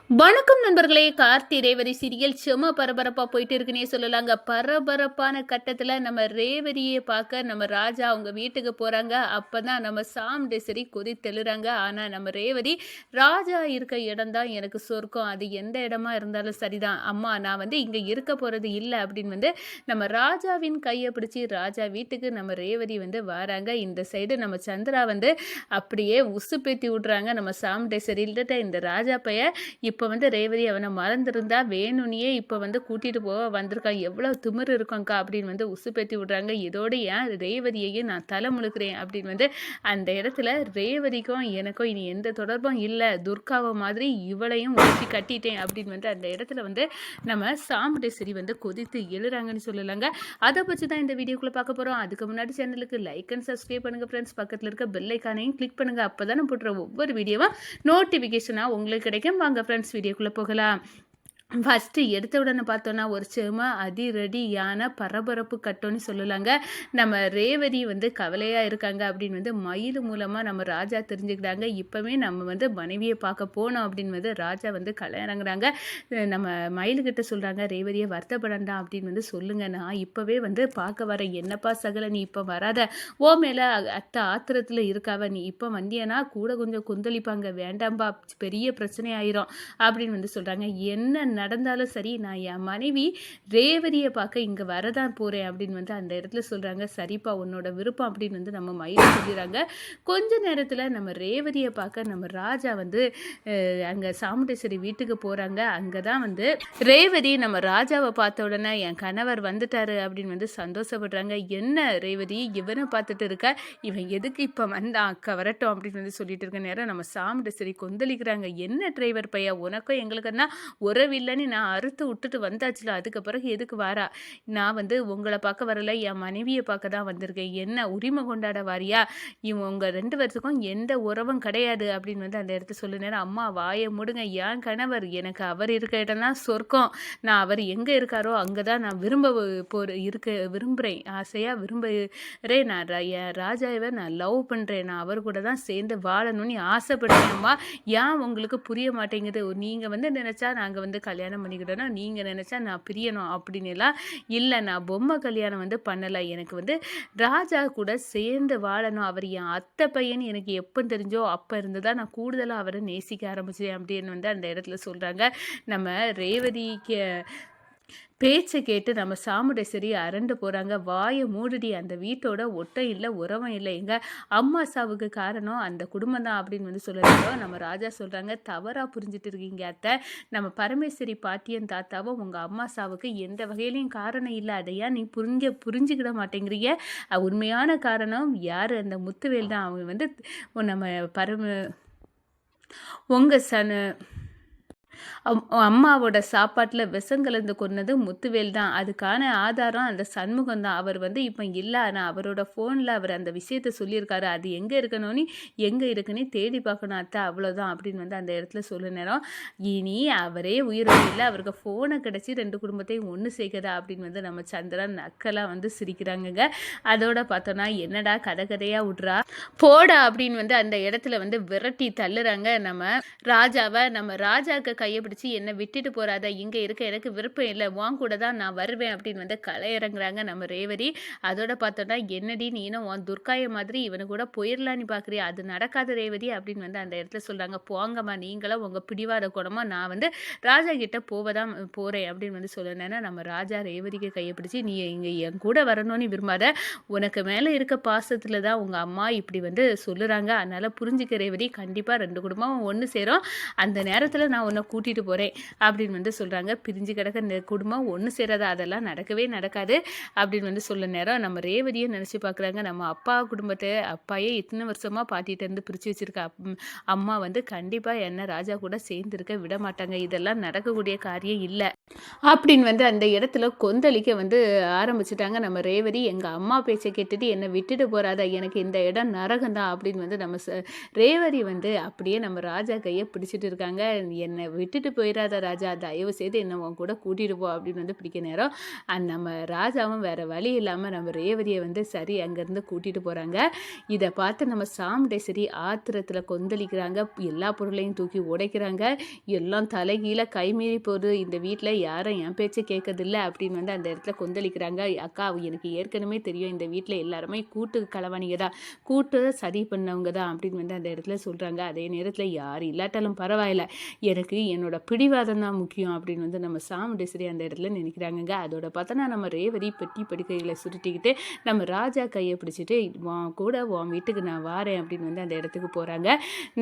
வணக்கம் நண்பர்களே. கார்த்தி ரேவதி சீரியல் செம பரபரப்பா போயிட்டு இருக்குன்னே சொல்லலாங்க. பரபரப்பான கட்டத்துல நம்ம ரேவதியை பார்க்க நம்ம ராஜா அவங்க வீட்டுக்கு போறாங்க. அப்பதான் நம்ம சாம் டெசரி கொதித்தெழுறாங்க. ஆனா நம்ம ரேவதி, ராஜா இருக்க இடம் தான் எனக்கு சொர்க்கம், அது எந்த இடமா இருந்தாலும் சரிதான் அம்மா, நான் இங்க இருக்க போறது இல்லை அப்படின்னு நம்ம ராஜாவின் கையை பிடிச்சி ராஜா வீட்டுக்கு நம்ம ரேவதி வராங்க. இந்த சைடு நம்ம சந்திரா அப்படியே உசு பேத்தி விட்றாங்க. நம்ம சாம் டெசரி இந்த ராஜா பைய இப்போ ரேவதி அவனை மறந்துருந்தா வேணும்னியே இப்போ கூட்டிகிட்டு போக வந்திருக்கான், எவ்வளோ திமிரு இருக்கும்க்கா அப்படின்னு உசுப்பேத்தி விடுறாங்க. இதோடு ஏன் ரேவதியையும் நான் தலை முழுக்கிறேன் அப்படின்னு அந்த இடத்துல ரேவதிக்கும் எனக்கும் இனி எந்த தொடர்பும் இல்லை, துர்காவை மாதிரி இவளையும் ஊற்றி கட்டிட்டேன் அப்படின்னு அந்த இடத்துல நம்ம சாமுண்டேஸ்வரி கொதித்து எழுறாங்கன்னு சொல்லலாங்க. அதை பற்றி தான் இந்த வீடியோக்குள்ளே பார்க்க போகிறோம். அதுக்கு முன்னாடி சேனலுக்கு லைக் அண்ட் சப்ஸ்கிரைப் பண்ணுங்கள் ஃப்ரெண்ட்ஸ். பக்கத்தில் இருக்க பெல் ஐக்கானையும் கிளிக் பண்ணுங்கள். அப்போ தான் நான் போடுற ஒவ்வொரு வீடியோவும் நோட்டிஃபிகேஷனாக உங்களுக்கு கிடைக்கும். வாங்க ஃப்ரெண்ட்ஸ் வீடியோக்குள்ளே போகலாம். ஃபஸ்ட்டு எடுத்த உடனே பார்த்தோன்னா ஒரு செம அதிரடியான பரபரப்பு கட்டோன்னு சொல்லலாங்க. நம்ம ரேவதி கவலையாக இருக்காங்க அப்படின்னு மயில் மூலமாக நம்ம ராஜா தெரிஞ்சுக்கிட்டாங்க. இப்போவே நம்ம மனைவியை பார்க்க போனோம் அப்படின்னு ராஜா இறங்குறாங்க. நம்ம மயிலுக்கிட்ட சொல்கிறாங்க, ரேவதியை வருத்தப்படண்டாம் அப்படின்னு சொல்லுங்க, நான் இப்போவே பார்க்க வரேன். என்னப்பா சகல, நீ இப்போ வராத, ஓ மேலே அத்தை ஆத்திரத்தில் இருக்காவ, நீ இப்போ வந்தியனா கூட கொஞ்சம் கொந்தளிப்பாங்க, வேண்டாம்பா பெரிய பிரச்சனை ஆயிரும் அப்படின்னு சொல்கிறாங்க. என்ன நடந்தாலும் சரி, நான் என் மனைவி ரேவதியை பார்க்க இங்கே வரதான் போகிறேன் அப்படின்னு அந்த இடத்துல சொல்கிறாங்க. சரிப்பா உன்னோட விருப்பம் அப்படின்னு நம்ம மயில சொல்லிடுறாங்க. கொஞ்ச நேரத்தில் நம்ம ரேவதியை பார்க்க நம்ம ராஜா அங்கே சாமுண்டேஸ்வரி வீட்டுக்கு போகிறாங்க. அங்கே தான் ரேவதி நம்ம ராஜாவை பார்த்த உடனே என் கணவர் வந்துட்டாரு அப்படின்னு சந்தோஷப்படுறாங்க. என்ன ரேவதி இவனை பார்த்துட்டு இருக்க, இவன் எதுக்கு இப்போ வந்தான், அக்கா வரட்டும் அப்படின்னு சொல்லிட்டு இருக்க நேரம் நம்ம சாமுண்டேஸ்வரி கொந்தளிக்கிறாங்க. என்ன டிரைவர் பையா, உனக்கும் எங்களுக்குன்னா உறவில்லை, நான் அறுத்து விட்டுட்டு வந்தாச்சுல, அதுக்கு பிறகு எதுக்கு வாரா, நான் உங்களை பார்க்க வரல, என் மனைவியை பார்க்க தான் வந்திருக்கேன், என்ன உரிமை கொண்டாட வாரியா, இவங்க ரெண்டு பேர்த்துக்கும் எந்த உறவும் கிடையாது அப்படின்னு அந்த இடத்த சொல்லு நேரம். அம்மா வாயை முடுங்க, என் கணவர் எனக்கு அவர் இருக்க இடம் தான் சொர்க்கம், நான் அவர் எங்கே இருக்காரோ அங்கே தான் நான் விரும்புகிறேன், ஆசையாக விரும்புகிறேன், நான் என் ராஜாவை நான் லவ் பண்ணுறேன், நான் அவர் கூட தான் சேர்ந்து வாழணும்னு ஆசைப்படுறேன். அம்மா ஏன் உங்களுக்கு புரிய மாட்டேங்குது, நீங்கள் நினச்சா நாங்கள் கல்யாணம் பண்ணிக்கிட்டோன்னா, நீங்கள் நினச்சா நான் பிரியணும் அப்படின்னு எல்லாம் இல்லை, நான் பொம்மை கல்யாணம் பண்ணலை, எனக்கு ராஜா கூட சேர்ந்து வாழணும், அவர் என் அத்தை பையன் எனக்கு எப்போ தெரிஞ்சோ அப்போ இருந்து தான் நான் கூடுதலாக அவரை நேசிக்க ஆரம்பிச்சேன் அப்படின்னு அந்த இடத்துல சொல்கிறாங்க. நம்ம ரேவதிக்கு பேச்சை கேட்டு நம்ம சாமுண்டேஸ்வரி அரண்டு போகிறாங்க. வாயை மூடுடி, அந்த வீட்டோட ஒட்டம் இல்லை உறவும் இல்லை, எங்கள் அம்மா சாவுக்கு காரணம் அந்த குடும்பம் தான் அப்படின்னு சொல்லுறாங்க. நம்ம ராஜா சொல்கிறாங்க, தவறாக புரிஞ்சுட்டு இருக்கீங்க அத்தை, நம்ம பரமேஸ்வரி பாட்டியன் தாத்தாவும் உங்கள் அம்மா சாவுக்கு எந்த வகையிலையும் காரணம் இல்லை, அதையா நீ புரிஞ்சுக்கிட மாட்டேங்கிறீங்க, உண்மையான காரணம் யார், அந்த முத்துவேல் தான், அவங்க நம்ம உங்கள் அம்மாவோட சாப்பாட்டில் விஷம் கலந்து கொன்னது முத்துவேல் தான், அதுக்கான ஆதாரம் அந்த சண்முகம் தான், அவர் இப்போ இல்லை, ஆனால் அவரோட ஃபோனில் அவர் அந்த விஷயத்தை சொல்லியிருக்காரு, அது எங்கே இருக்குன்னு தேடி பார்க்கணும் அத்தை, அவ்வளோதான் அப்படின்னு அந்த இடத்துல சொல்ல நேரம். இனி அவரே உயிரோடு இல்லை, அவருக்கு ஃபோனை கிடச்சி ரெண்டு குடும்பத்தையும் ஒன்று சேர்க்குதா அப்படின்னு நம்ம சந்திரன் நக்கலாக சிரிக்கிறாங்கங்க. அதோட பார்த்தோன்னா என்னடா கதையாக விட்றா போடா அப்படின்னு அந்த இடத்துல விரட்டி தள்ளுறாங்க நம்ம ராஜாவை. நம்ம ராஜாவுக்கு கையை பிடிச்சி என்னை விட்டுட்டு போறாத, இங்கே இருக்க எனக்கு விருப்பம் இல்லை, உன் கூட தான் நான் வருவேன் அப்படின்னு களை இறங்குறாங்க நம்ம ரேவதி. அதோட பார்த்தோன்னா என்னடி நீனும் உன் துர்காய மாதிரி இவனு கூட போயிடலான்னு பார்க்குறியா, அது நடக்காத ரேவதி அப்படின்னு அந்த இடத்துல சொல்கிறாங்க. போங்கம்மா நீங்களும் உங்கள் பிடிவாத குணமா, நான் ராஜா கிட்ட போவதான் போகிறேன் அப்படின்னு சொல்லணுன்னா நம்ம ராஜா ரேவதிக்கு கையை பிடிச்சி நீ இங்கே என் கூட வரணும்னு விரும்பாத, உனக்கு மேலே இருக்க பாசத்தில் தான் உங்கள் அம்மா இப்படி சொல்லுறாங்க, அதனால் புரிஞ்சுக்க ரேவதி, கண்டிப்பாக ரெண்டு குடும்பமும் ஒன்று சேரும், அந்த நேரத்தில் நான் உன்னை கூட்டிகிட்டு போகிறேன் அப்படின்னு சொல்கிறாங்க. பிரிஞ்சு கிடக்க இந்த குடும்பம் ஒன்று சேராத, அதெல்லாம் நடக்கவே நடக்காது அப்படின்னு சொல்ல நேரம் நம்ம ரேவதியை நினச்சி பார்க்குறாங்க. நம்ம அப்பா குடும்பத்தை அப்பாயே இத்தனை வருஷமாக பாட்டிகிட்டேருந்து பிரித்து வச்சுருக்க அம்மா கண்டிப்பாக என்ன ராஜா கூட சேர்ந்துருக்க விட மாட்டாங்க, இதெல்லாம் நடக்கக்கூடிய காரியம் இல்லை அப்படின்னு அந்த இடத்துல கொந்தளிக்க ஆரம்பிச்சிட்டாங்க நம்ம ரேவதி. எங்கள் அம்மா பேச்சை கேட்டுட்டு என்னை விட்டுட்டு போகிறாத, எனக்கு இந்த இடம் நரகம்தான் அப்படின்னு நம்ம ரேவதி அப்படியே நம்ம ராஜா கையை பிடிச்சிட்டு இருக்காங்க. என்னை விட்டுட்டு போயிடாத ராஜா, தயவு செய்து என்ன உன் கூட கூட்டிகிட்டு போ அப்படின்னு வந்து பிடிக்க நேரம் நம்ம ராஜாவும் வேறு வழி இல்லாமல் நம்ம ரேவதியை வந்து சரி அங்கேருந்து கூட்டிகிட்டு போகிறாங்க. இதை பார்த்து நம்ம சாமுண்டேஸ்வரி ஆத்திரத்தில் கொந்தளிக்கிறாங்க. எல்லா பொருளையும் தூக்கி உடைக்கிறாங்க. எல்லாம் தலைகீழ கைமீறி போகுது. இந்த வீட்டில் யாரும் என் பேச்சை கேட்கறதில்ல அப்படின்னு வந்து அந்த இடத்துல கொந்தளிக்கிறாங்க. அக்கா, எனக்கு ஏற்கனவே தெரியும் இந்த வீட்டில் எல்லாருமே கூட்டு களவாணிங்க தான், கூட்டு சதி பண்ணவங்க தான் அப்படின்னு வந்து அந்த இடத்துல சொல்கிறாங்க. அதே நேரத்தில் யார் இல்லாட்டாலும் பரவாயில்ல, எனக்கு என்னோட பிடிவாதம் தான் முக்கியம் அப்படின்னு வந்து நம்ம சாமுண்டேஸ்வரி அந்த இடத்துல நினைக்கிறாங்கங்க. அதோட பார்த்தோன்னா நம்ம ரேவதி பெட்டி படுக்கைகளை சுருட்டிக்கிட்டு நம்ம ராஜா கையை பிடிச்சிட்டு கூட உன் வீட்டுக்கு நான் வாரேன் அப்படின்னு வந்து அந்த இடத்துக்கு போகிறாங்க.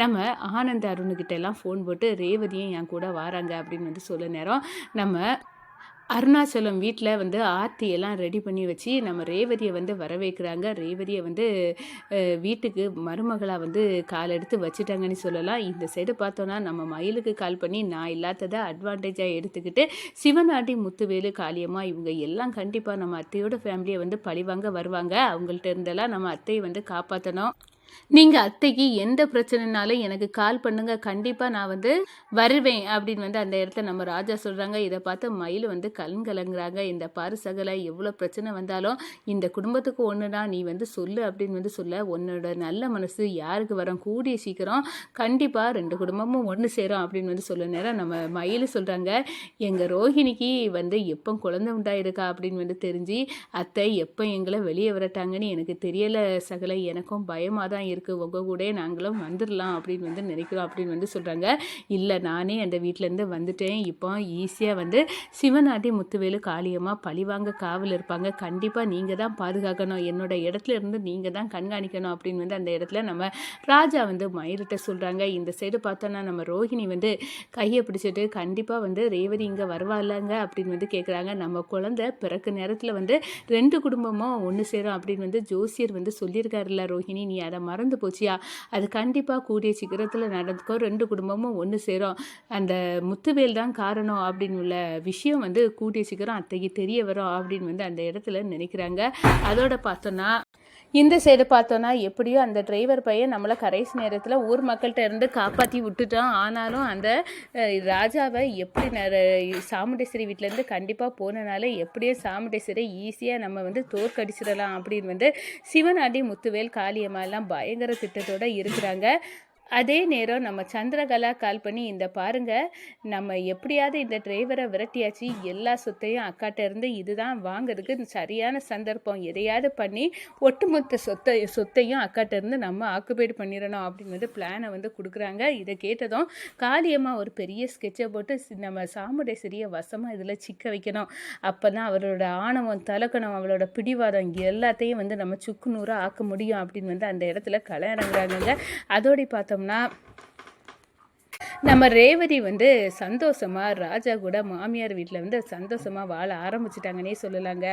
நம்ம ஆனந்த் அருணுக்கிட்ட எல்லாம் ஃபோன் போட்டு ரேவதியும் என் கூட வாராங்க அப்படின்னு வந்து சொல்ல நேரம் நம்ம அருணாச்சலம் வீட்டில் வந்து ஆர்த்தியெல்லாம் ரெடி பண்ணி வச்சு நம்ம ரேவதியை வந்து வரவேற்கிறாங்க. ரேவதியை வந்து வீட்டுக்கு மருமகளாக வந்து கால் எடுத்து வச்சுட்டாங்கன்னு சொல்லலாம். இந்த சைடு பார்த்தோன்னா நம்ம மயிலுக்கு கால் பண்ணி நான் இல்லாததை அட்வான்டேஜாக எடுத்துக்கிட்டு சிவனாட்டி, முத்துவேலு, காளியம்மா இவங்க எல்லாம் கண்டிப்பாக நம்ம அத்தையோட ஃபேமிலியை வந்து பழிவாங்க வருவாங்க. அவங்கள்ட்ட இருந்தெல்லாம் நம்ம அத்தையை வந்து காப்பாற்றணும். நீங்கள் அத்தைக்கு எந்த பிரச்சனைனாலும் எனக்கு கால் பண்ணுங்க, கண்டிப்பாக நான் வந்து வருவேன் அப்படின்னு வந்து அந்த இடத்துல நம்ம ராஜா சொல்கிறாங்க. இதை பார்த்து மயில் வந்து கலங்குறாங்க. இந்த பாரு சகல, எவ்வளோ பிரச்சனை வந்தாலும் இந்த குடும்பத்துக்கு ஒன்றுனா நீ வந்து சொல்லு அப்படின்னு வந்து சொல்ல, உன்னோட நல்ல மனசு யாருக்கு வரும், கூடிய சீக்கிரம் கண்டிப்பாக 2 குடும்பமும் ஒன்று சேரும் அப்படின்னு வந்து சொல்ல நேரம் நம்ம மயில் சொல்கிறாங்க. எங்கள் ரோஹிணிக்கு வந்து எப்போ குழந்தை உண்டாயிருக்கா அப்படின்னு வந்து தெரிஞ்சு அத்தை எப்போ எங்களை வெளியே வரட்டாங்கன்னு எனக்கு தெரியலை சகல, எனக்கும் பயமாக தான் இருக்குது, உங்கள் கூட நாங்களும் வந்துடலாம் அப்படின்னு வந்து நினைக்கிறோம் அப்படின்னு வந்து சொல்கிறாங்க. இல்லை, நானே அந்த வீட்டிலேருந்து வந்துட்டேன், இப்போ ஈஸியாக வந்து சிவனாட்டி, முத்துவேலு, காளியம்மா பழிவாங்க காவல் இருப்பாங்க, கண்டிப்பாக நீங்கள் தான் பாதுகாக்கணும், என்னோட இடத்துல இருந்து நீங்கள் தான் கண்காணிக்கணும் அப்படின்னு வந்து அந்த இடத்துல நம்ம ராஜா வந்து மயிலிட்ட சொல்கிறாங்க. இந்த சைடு பார்த்தோன்னா நம்ம ரோஹிணி வந்து கையை பிடிச்சிட்டு கண்டிப்பாக வந்து ரேவதி இங்கே வருவாள்லங்க அப்படின்னு வந்து கேட்குறாங்க. நம்ம குழந்தை பிறக்க நேரத்தில் வந்து 2 குடும்பமும் ஒன்று சேரும் அப்படின்னு வந்து ஜோசியர் வந்து சொல்லியிருக்காருல்ல ரோஹிணி, நீ அதை மறந்து போச்சியா, அது கண்டிப்பாக கூடிய சீக்கிரத்தில் நடந்துக்கும், 2 குடும்பமும் ஒன்று சேரும், அந்த முத்துவேல் தான் காரணம் அப்படின்னு உள்ள விஷயம் வந்து கூடிய சீக்கிரம் அத்தைக்கு தெரிய வரும் அப்படின்னு வந்து அந்த இடத்துல நினைக்கிறாங்க. அதோட பார்த்தோன்னா இந்த சைடு பார்த்தோன்னா எப்படியோ அந்த டிரைவர் பையன் நம்மளை கடைசி நேரத்தில் ஊர் மக்கள்கிட்ட இருந்து காப்பாற்றி விட்டுட்டான். ஆனாலும் அந்த ராஜாவை எப்படி சாமுண்டேஸ்வரி வீட்டிலேருந்து கண்டிப்பாக போனனால எப்படியோ சாமுண்டேஸ்வரி ஈஸியாக நம்ம வந்து தோற்கடிச்சிடலாம் அப்படின்னு வந்து சிவனாட்டி, முத்துவேல், காளியம்மா எல்லாம் பயங்கர திட்டத்தோடு இருக்கிறாங்க. அதே நேரம் நம்ம சந்திரகலா கால் பண்ணி, இந்த பாருங்க, நம்ம எப்படியாவது இந்த டிரைவரை விரட்டியாச்சு, எல்லா சொத்தையும் அக்காட்ட இருந்து இதுதான் வாங்கிறதுக்கு சரியான சந்தர்ப்பம், எதையாவது பண்ணி ஒட்டுமொத்த சொத்தையும் அக்காட்ட இருந்து நம்ம ஆக்குபைடு பண்ணிடணும் அப்படின்னு வந்து பிளானை வந்து கொடுக்குறாங்க. இதை கேட்டதும் காளியம்மா ஒரு பெரிய ஸ்கெட்சை போட்டு நம்ம சாமுண்டேஸ்வரியை வசமாக இதில் சிக்க வைக்கணும், அப்போ தான் அவரோட ஆணவம் தலக்கணும், அவளோட பிடிவாதம் எல்லாத்தையும் வந்து நம்ம சுக்கு நூறாக ஆக்க முடியும் அப்படின்னு வந்து அந்த இடத்துல களை இறங்குறாங்க. அதோட பார்த்தோம் நம்ம ரேவதி வந்து சந்தோஷமா ராஜா கூட மாமியார் வீட்டில் வந்து சந்தோஷமா வாழ ஆரம்பிச்சிட்டாங்கன்னே சொல்லலாங்க.